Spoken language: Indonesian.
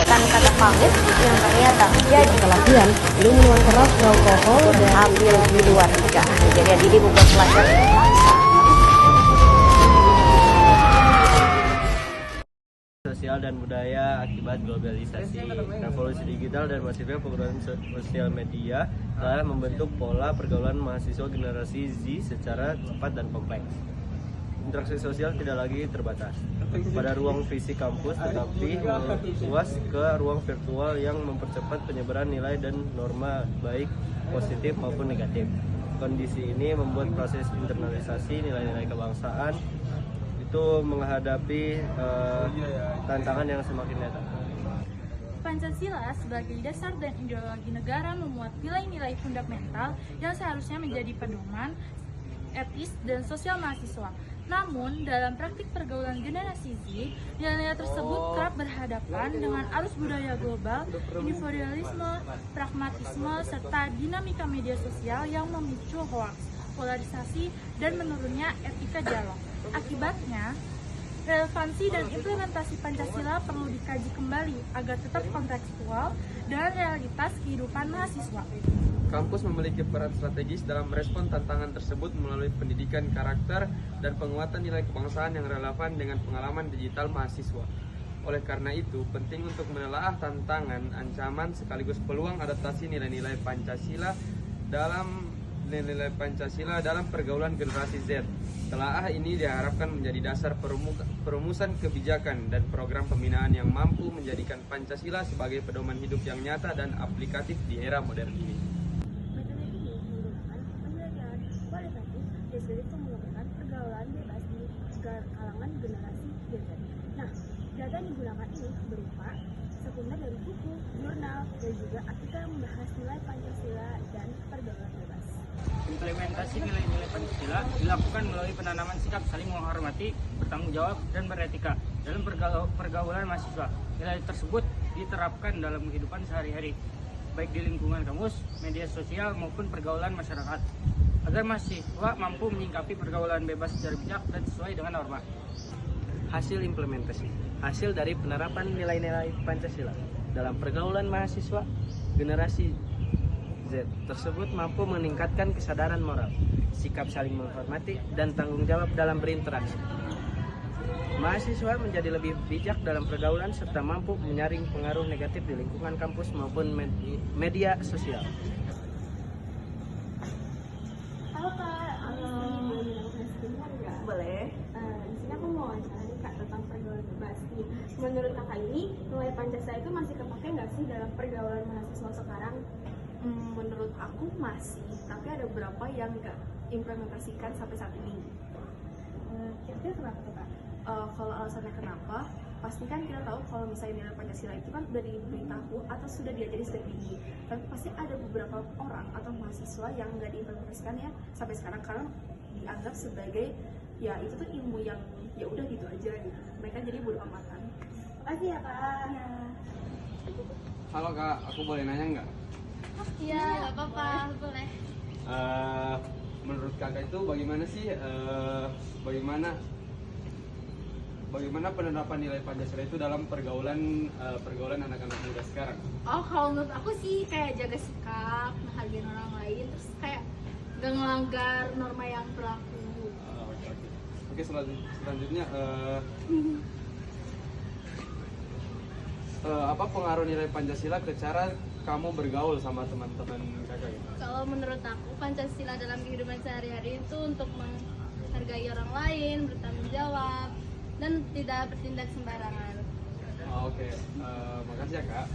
mendengarkan kata pamit yang ternyata menjadi Pelatihan belum minuman keras, alkohol, dan ambil di luar nikah. Kejadian ini membuat pelajar sosial dan budaya akibat globalisasi, revolusi digital dan masifnya penggunaan sosial media telah membentuk pola pergaulan mahasiswa generasi Z secara cepat dan kompleks. Interaksi sosial tidak lagi terbatas pada ruang fisik kampus, tetapi meluas ke ruang virtual yang mempercepat penyebaran nilai dan norma baik positif maupun negatif. Kondisi ini membuat proses internalisasi nilai-nilai kebangsaan itu menghadapi tantangan yang semakin nyata. Pancasila sebagai dasar dan ideologi negara memuat nilai-nilai fundamental yang seharusnya menjadi pedoman etis dan sosial mahasiswa. Namun, dalam praktik pergaulan generasi Z, nilai-nilai tersebut kerap berhadapan dengan arus budaya global, individualisme, pragmatisme, serta dinamika media sosial yang memicu hoaks, polarisasi, dan menurunnya etika dialog. Akibatnya, relevansi dan implementasi Pancasila perlu dikaji kembali agar tetap kontekstual dan realitas kehidupan mahasiswa. Kampus memiliki peran strategis dalam merespon tantangan tersebut melalui pendidikan karakter dan penguatan nilai kebangsaan yang relevan dengan pengalaman digital mahasiswa. Oleh karena itu, penting untuk menelaah tantangan, ancaman, sekaligus peluang adaptasi nilai-nilai Pancasila dalam pergaulan generasi Z. Telaah ini diharapkan menjadi dasar perumusan kebijakan dan program pembinaan yang mampu menjadikan Pancasila sebagai pedoman hidup yang nyata dan aplikatif di era modern ini. Metode ini menggunakan pembelajaran kualitatif dan sekaligus mengembangkan pergaulan bebas di kalangan generasi Z. Nah, data yang digunakan ini berupa sekunder dari buku, jurnal, dan juga artikel yang membahas nilai Pancasila dan pergaulan bebas. Implementasi nilai-nilai Pancasila dilakukan melalui penanaman sikap saling menghormati, bertanggung jawab, dan beretika dalam pergaulan mahasiswa. Nilai tersebut diterapkan dalam kehidupan sehari-hari, baik di lingkungan kampus, media sosial, maupun pergaulan masyarakat, agar mahasiswa mampu menyikapi pergaulan bebas secara bijak dan sesuai dengan norma. Hasil implementasi, hasil dari penerapan nilai-nilai Pancasila dalam pergaulan mahasiswa generasi Z tersebut mampu meningkatkan kesadaran moral, sikap saling menghormati, dan tanggung jawab dalam berinteraksi. Mahasiswa menjadi lebih bijak dalam pergaulan serta mampu menyaring pengaruh negatif di lingkungan kampus maupun media sosial. Halo Kak, boleh? Di sini aku mau wawancara nih Kak tentang pergaulan bebas. Menurut Kakak ini, nilai Pancasila itu masih kepake nggak sih dalam pergaulan mahasiswa sekarang? Menurut aku masih, tapi ada beberapa yang nggak implementasikan sampai saat ini. Kira-kira kenapa tuh Kak? Kalau alasannya kenapa, pasti kan kita tahu kalau misalnya nilai Pancasila itu kan udah diberitahu atau sudah diajari sejak dini. Tapi pasti ada beberapa orang atau mahasiswa yang nggak diimplementasikan ya sampai sekarang karena dianggap sebagai ya itu tuh ilmu yang ya udah gitu aja gitu. Mereka jadi bodo amatan. Makasih ya Kak. Ya. Halo Kak, aku boleh nanya nggak? Iya, nggak apa-apa, boleh. Menurut kakak itu bagaimana sih bagaimana penerapan nilai Pancasila itu dalam pergaulan anak-anak muda sekarang? Oh, kalau menurut aku sih kayak jaga sikap, menghargai orang lain, terus kayak gak ngelanggar norma yang berlaku. Oke, selanjutnya apa pengaruh nilai Pancasila ke cara kamu bergaul sama teman-teman kakak gitu? Kalau menurut aku, Pancasila dalam kehidupan sehari-hari itu untuk menghargai orang lain, bertanggung jawab, dan tidak bertindak sembarangan. Oke. Makasih ya Kak.